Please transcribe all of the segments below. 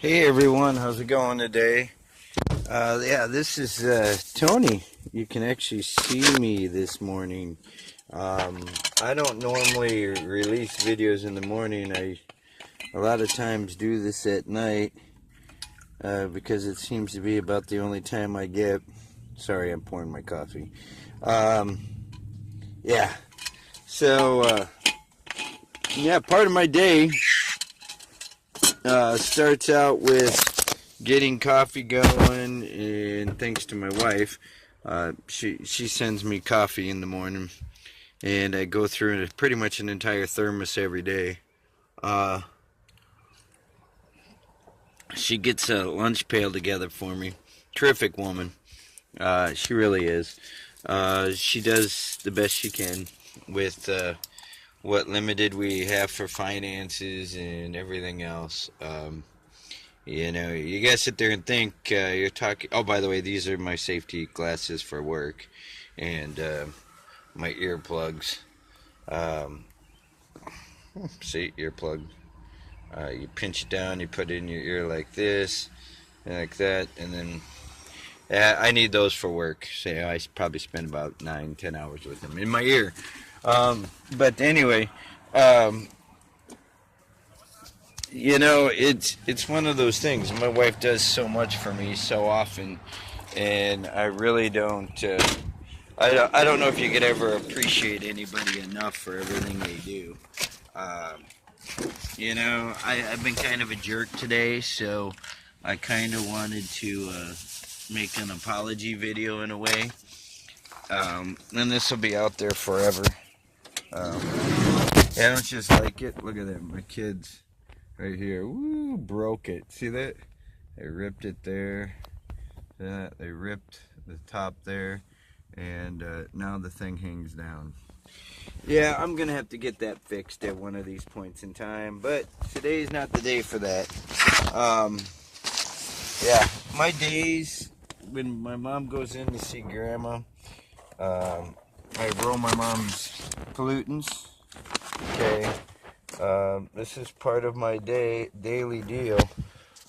Hey everyone, how's it going today? Yeah, this is Tony. You can actually see me this morning. I don't normally release videos in the morning. I a lot of times do this at night because it seems to be about the only time I get. Sorry, I'm pouring my coffee. Um, yeah, so yeah, part of my day starts out with getting coffee going, and thanks to my wife, she sends me coffee in the morning, and I go through pretty much an entire thermos every day. Uh, she gets a lunch pail together for me. Terrific woman. She really is. She does the best she can with what limited we have for finances and everything else. You gotta sit there and think. You're talking. Oh, by the way, these are my safety glasses for work, and my earplugs. Um, See, earplug. You pinch it down. You put it in your ear like this, and like that, and then I need those for work. So I probably spend about 9-10 hours with them in my ear. But anyway, um, it's one of those things. My wife does so much for me so often, and I really don't. I don't know if you could ever appreciate anybody enough for everything they do. Um, I've been kind of a jerk today, so I kind of wanted to make an apology video in a way. And this will be out there forever. Um, I don't just like it. Look at that, my kids right here. Woo, broke it. See that? They ripped it there. They ripped the top there, and now the thing hangs down. Yeah, I'm gonna have to get that fixed at one of these points in time, but today's not the day for that. Um, yeah, my days when my mom goes in to see grandma, I roll my mom's pollutants. Okay, this is part of my daily deal.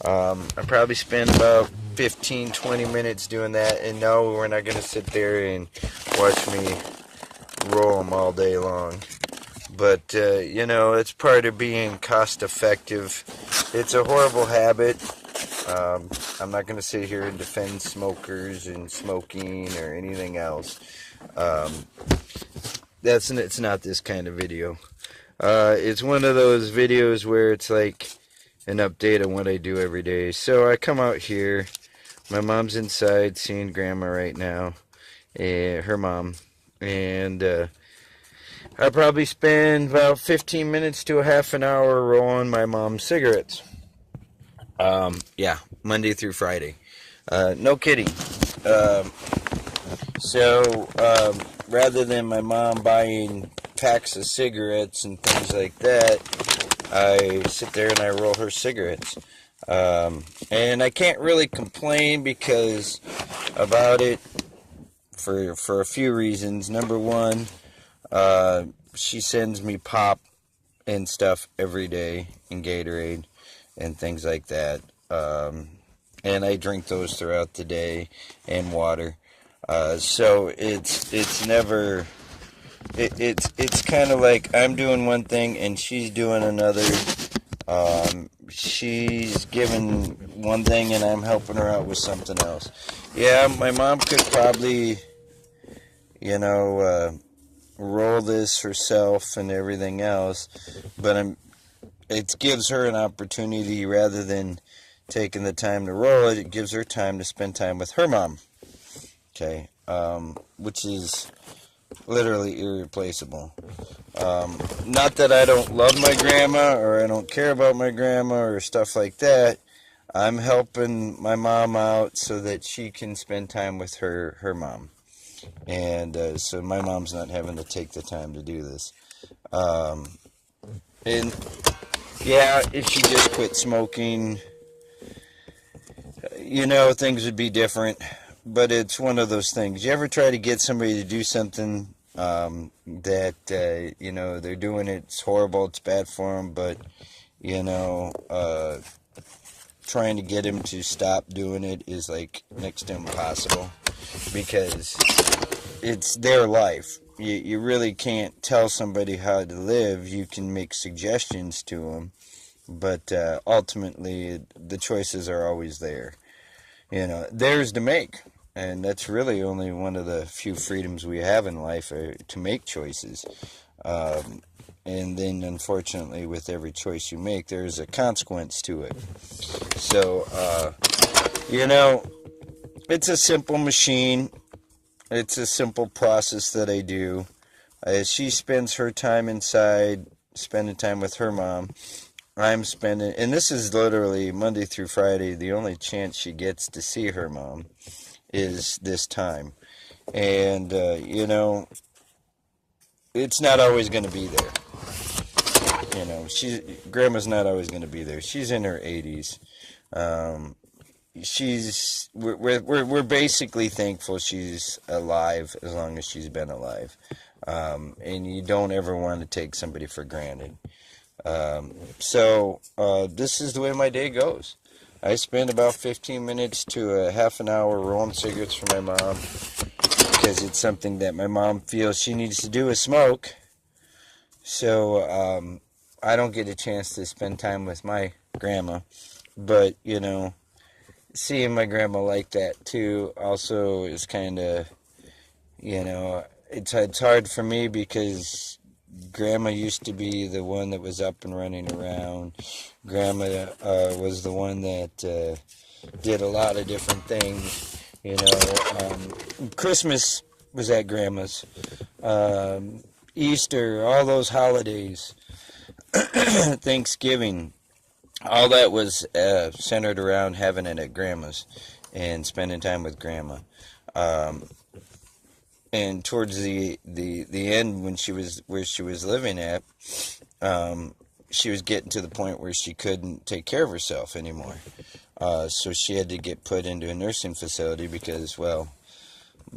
I probably spend about 15-20 minutes doing that, and no, we're not gonna sit there and watch me roll them all day long. But it's part of being cost effective. It's a horrible habit. I'm not going to sit here and defend smokers and smoking or anything else. It's not this kind of video. It's one of those videos where it's like an update on what I do every day. So I come out here. My mom's inside seeing grandma right now, her mom, and I probably spend about 15 minutes to a half an hour rolling my mom's cigarettes. Yeah, Monday through Friday. No kidding. Rather than my mom buying packs of cigarettes and things like that, I sit there and I roll her cigarettes. And I can't really complain because about it for a few reasons. Number one, she sends me pop and stuff every day, and Gatorade and things like that. And I drink those throughout the day, and water. So it's never it's kind of like I'm doing one thing and she's doing another. She's giving one thing and I'm helping her out with something else. Yeah, my mom could probably, roll this herself and everything else, but it gives her an opportunity rather than taking the time to roll it. It gives her time to spend time with her mom. Okay, which is literally irreplaceable. Not that I don't love my grandma or I don't care about my grandma or stuff like that. I'm helping my mom out so that she can spend time with her mom. And so my mom's not having to take the time to do this. And yeah, if she just quit smoking, things would be different. But it's one of those things. You ever try to get somebody to do something that, they're doing it, it's horrible, it's bad for them, but, trying to get him to stop doing it is like next to impossible, because it's their life. You really can't tell somebody how to live. You can make suggestions to them, but ultimately the choices are always there. Theirs to make. And that's really only one of the few freedoms we have in life, to make choices. And then, unfortunately, with every choice you make, there's a consequence to it. So, it's a simple machine. It's a simple process that I do. As she spends her time inside, spending time with her mom, I'm spending, and this is literally Monday through Friday, the only chance she gets to see her mom is this time. And, it's not always going to be there. Grandma's not always going to be there. She's in her 80s. We're basically thankful she's alive as long as she's been alive. And you don't ever want to take somebody for granted. So this is the way my day goes. I spend about 15 minutes to a half an hour rolling cigarettes for my mom, because it's something that my mom feels she needs to do, is smoke. So I don't get a chance to spend time with my grandma. But, seeing my grandma like that too also is kind of, it's hard for me, because Grandma used to be the one that was up and running around. Grandma was the one that did a lot of different things. Christmas was at Grandma's. Easter, all those holidays, Thanksgiving, all that was centered around having it at Grandma's and spending time with Grandma. And towards the end, when she was where she was living at, she was getting to the point where she couldn't take care of herself anymore. So she had to get put into a nursing facility because, well,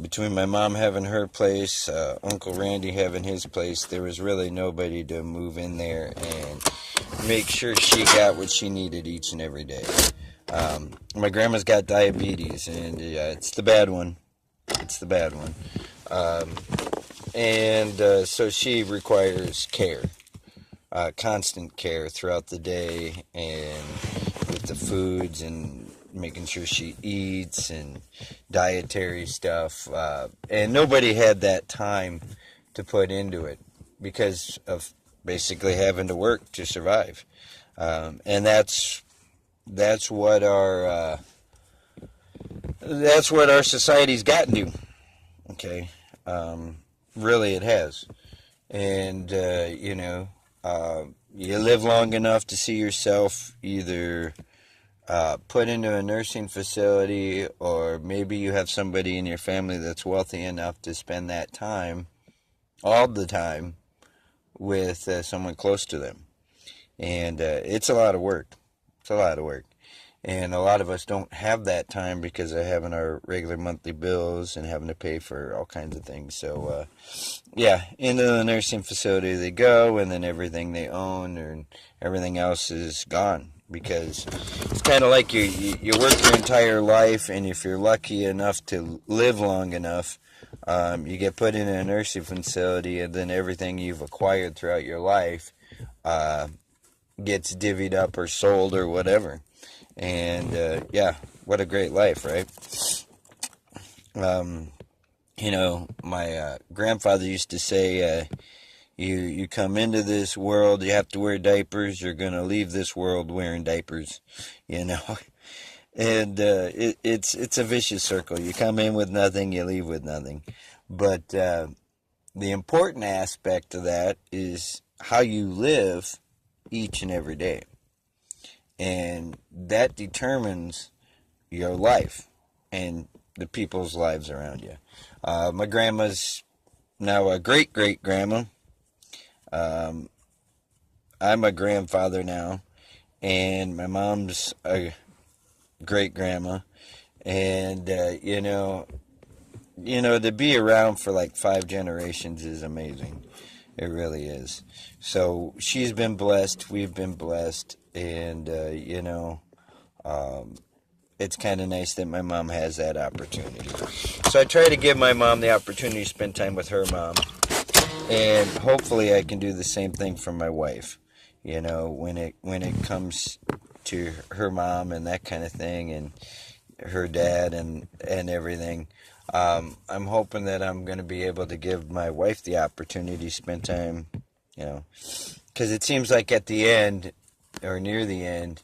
between my mom having her place, Uncle Randy having his place, there was really nobody to move in there and make sure she got what she needed each and every day. My grandma's got diabetes, and it's the bad one. It's the bad one. So she requires care, constant care throughout the day, and with the foods and making sure she eats and dietary stuff. And nobody had that time to put into it because of basically having to work to survive. And that's what our society's gotten to. Okay. Really it has. And, you live long enough to see yourself either put into a nursing facility, or maybe you have somebody in your family that's wealthy enough to spend that time, all the time, with someone close to them. And it's a lot of work. It's a lot of work. And a lot of us don't have that time because of having our regular monthly bills and having to pay for all kinds of things. So, into the nursing facility they go, and then everything they own and everything else is gone. Because it's kind of like you work your entire life, and if you're lucky enough to live long enough, you get put in a nursing facility, and then everything you've acquired throughout your life gets divvied up or sold or whatever. And, what a great life, right? My grandfather used to say, you come into this world, you have to wear diapers, you're going to leave this world wearing diapers, And it's a vicious circle. You come in with nothing, you leave with nothing. But the important aspect of that is how you live each and every day. And that determines your life and the people's lives around you. My grandma's now a great-great-grandma. I'm a grandfather now, and my mom's a great-grandma. And, to be around for like 5 generations is amazing. It really is. So she's been blessed. We've been blessed. And, it's kind of nice that my mom has that opportunity. So I try to give my mom the opportunity to spend time with her mom, and hopefully I can do the same thing for my wife. You know, when it comes to her mom and that kind of thing, and her dad and everything. I'm hoping that I'm going to be able to give my wife the opportunity to spend time, you know, because it seems like at the end or near the end,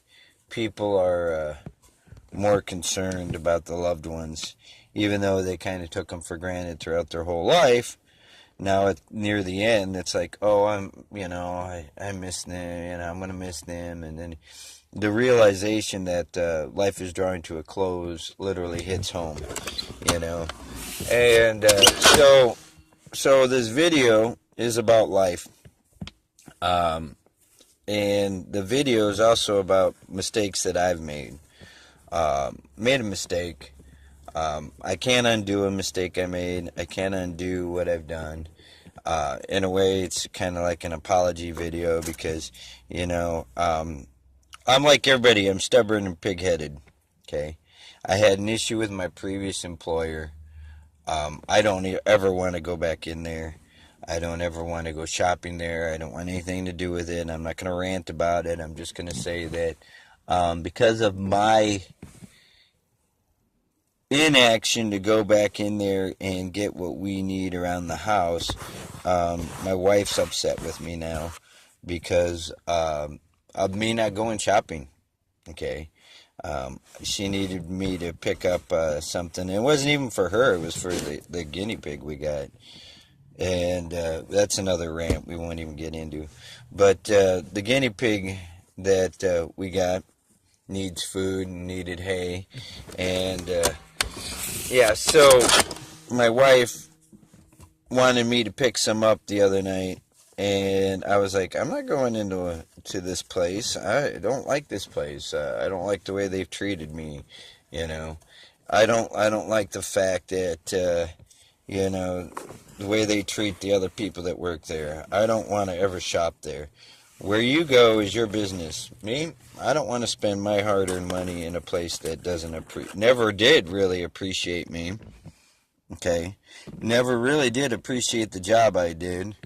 people are more concerned about the loved ones, even though they kind of took them for granted throughout their whole life. Now near the end, it's like, oh, I miss them, I'm going to miss them, and then the realization that life is drawing to a close literally hits home, and so this video is about life, and the video is also about mistakes that I've made. Made a mistake. I can't undo a mistake I made. I can't undo what I've done. In a way, it's kind of like an apology video because, I'm like everybody. I'm stubborn and pig-headed, okay? I had an issue with my previous employer. I don't ever want to go back in there. I don't ever want to go shopping there. I don't want anything to do with it. I'm not going to rant about it. I'm just going to say that because of my inaction to go back in there and get what we need around the house, my wife's upset with me now because of me not going shopping, okay? She needed me to pick up something. It wasn't even for her. It was for the guinea pig we got. And that's another rant we won't even get into. But the guinea pig that we got needs food and needed hay. And, so my wife wanted me to pick some up the other night. And I was like, I'm not going to this place. I don't like this place. I don't like the way they've treated me. I don't like the fact that the way they treat the other people that work there. I don't want to ever shop there. Where you go is your business. Me, I don't want to spend my hard-earned money in a place that never did really appreciate me. Okay, never really did appreciate the job I did.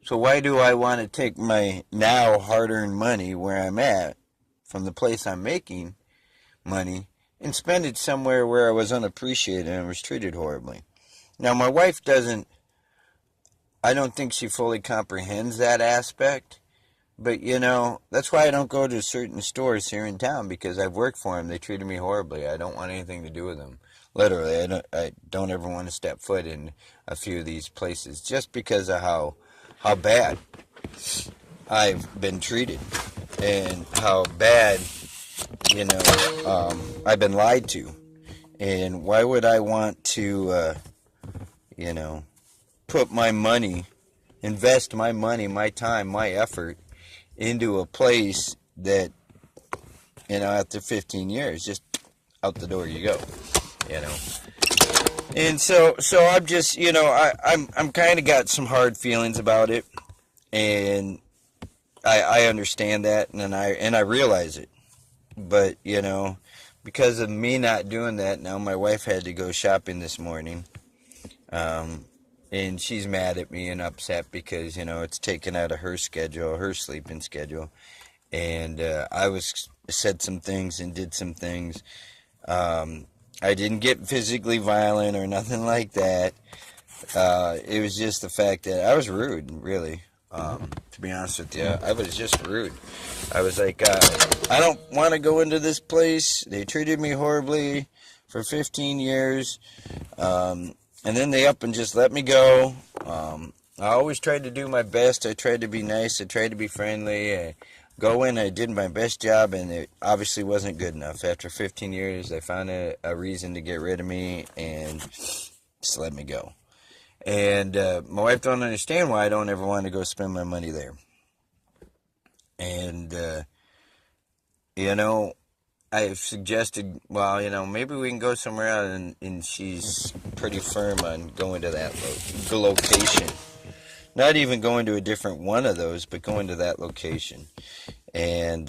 So why do I want to take my now hard-earned money where I'm at, from the place I'm making money, and spend it somewhere where I was unappreciated and was treated horribly? Now, my wife I don't think she fully comprehends that aspect, but, that's why I don't go to certain stores here in town, because I've worked for them. They treated me horribly. I don't want anything to do with them. Literally, I don't ever want to step foot in a few of these places just because of how bad I've been treated and how bad, I've been lied to. And why would I want to, put my money, invest my money, my time, my effort into a place that, after 15 years, just out the door you go, And so I'm just, I'm kind of got some hard feelings about it, and I understand that, and I realize it, but because of me not doing that, now my wife had to go shopping this morning, and she's mad at me and upset because it's taken out of her schedule, her sleeping schedule, and I said some things and did some things. I didn't get physically violent or nothing like that. It was just the fact that I was rude, really. To be honest with you, I was just rude. I was like, I don't want to go into this place. They treated me horribly for 15 years. And then they up and just let me go. I always tried to do my best. I tried to be nice. I tried to be friendly. I go in, I did my best job, and it obviously wasn't good enough. After 15 years, they found a reason to get rid of me and just let me go. And my wife don't understand why I don't ever want to go spend my money there. And, I've suggested, maybe we can go somewhere else, and she's pretty firm on going to that location. Not even going to a different one of those, but going to that location. And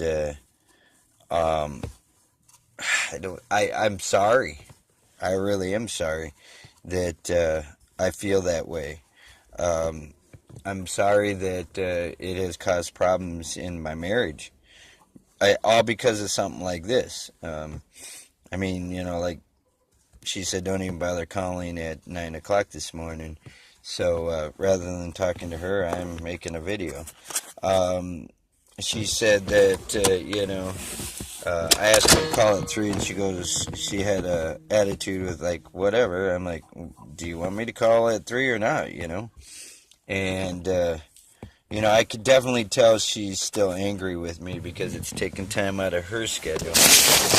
I'm sorry. I really am sorry that I feel that way. I'm sorry that it has caused problems in my marriage. All because of something like this. I mean, like she said, don't even bother calling at 9 o'clock this morning. So rather than talking to her, I'm making a video. She said that, I asked her to call at 3, and she had a attitude with, like, whatever. I'm like, do you want me to call at 3 or not, And, I could definitely tell she's still angry with me because it's taking time out of her schedule.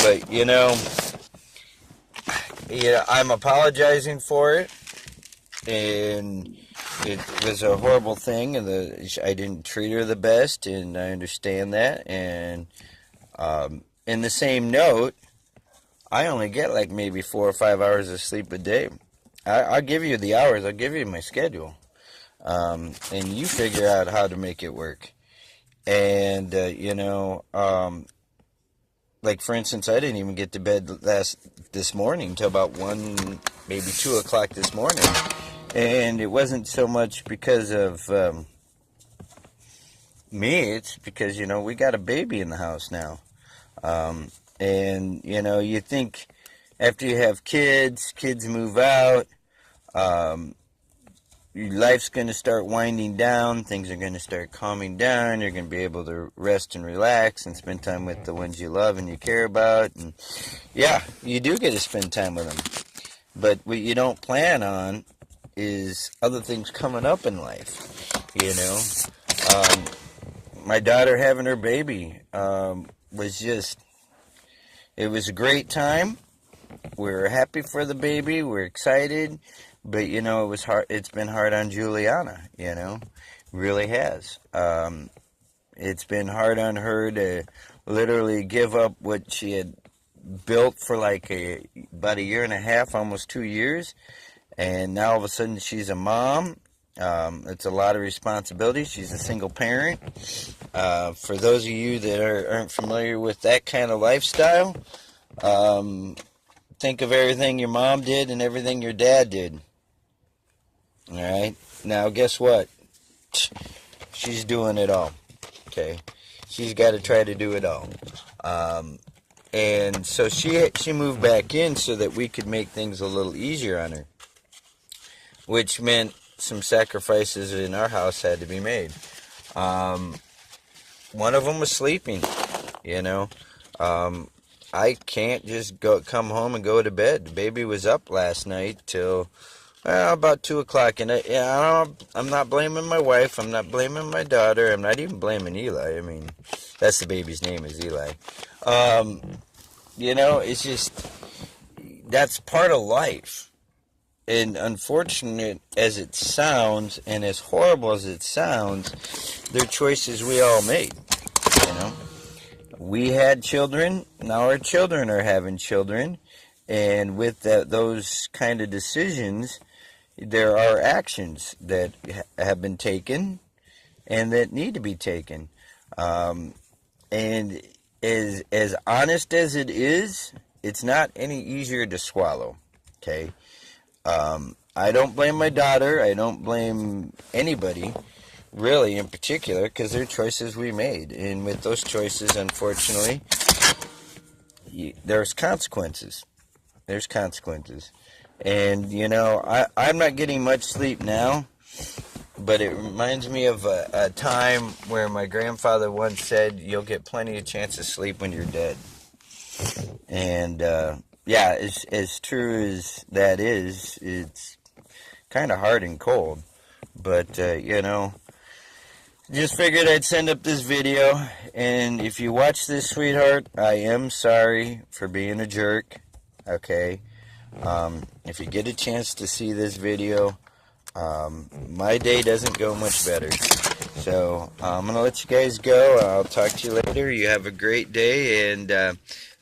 But, I'm apologizing for it. And it was a horrible thing, and I didn't treat her the best, and I understand that. And in the same note, I only get like maybe 4 or 5 hours of sleep a day. I'll give you the hours. I'll give you my schedule, and you figure out how to make it work. And like for instance, I didn't even get to bed this morning until about 1, maybe 2 o'clock this morning. And it wasn't so much because of me. It's because, we got a baby in the house now. And, you think after you have kids move out, your life's going to start winding down. Things are going to start calming down. You're going to be able to rest and relax and spend time with the ones you love and you care about. And, yeah, you do get to spend time with them. But what you don't plan on is other things coming up in life, my daughter having her baby it was a great time. We were happy for the baby. We're excited. But, it was hard. It's been hard on Juliana, really has. It's been hard on her to literally give up what she had built for like about a year and a half, almost 2 years. And now all of a sudden she's a mom. It's a lot of responsibility. She's a single parent. For those of you that aren't familiar with that kind of lifestyle, think of everything your mom did and everything your dad did. All right? Now, guess what? She's doing it all. Okay? She's got to try to do it all. And so she moved back in so that we could make things a little easier on her, which meant some sacrifices in our house had to be made. One of them was sleeping, I can't just come home and go to bed. The baby was up last night till about 2 o'clock, and I'm not blaming my wife. I'm not blaming my daughter. I'm not even blaming Eli. I mean, that's the baby's name is Eli. It's just, that's part of life. And unfortunate as it sounds, and as horrible as it sounds, they're choices we all made, We had children, now our children are having children, and with those kind of decisions, there are actions that have been taken and that need to be taken. And as honest as it is, it's not any easier to swallow, okay? I don't blame my daughter. I don't blame anybody, really, in particular, because they're choices we made. And with those choices, unfortunately, there's consequences. There's consequences. And, I'm not getting much sleep now, but it reminds me of a time where my grandfather once said, you'll get plenty of chance to sleep when you're dead. And, yeah, as true as that is, it's kind of hard and cold. But, just figured I'd send up this video. And if you watch this, sweetheart, I am sorry for being a jerk. Okay? If you get a chance to see this video, my day doesn't go much better. So, I'm going to let you guys go. I'll talk to you later. You have a great day, and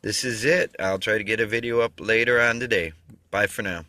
this is it. I'll try to get a video up later on today. Bye for now.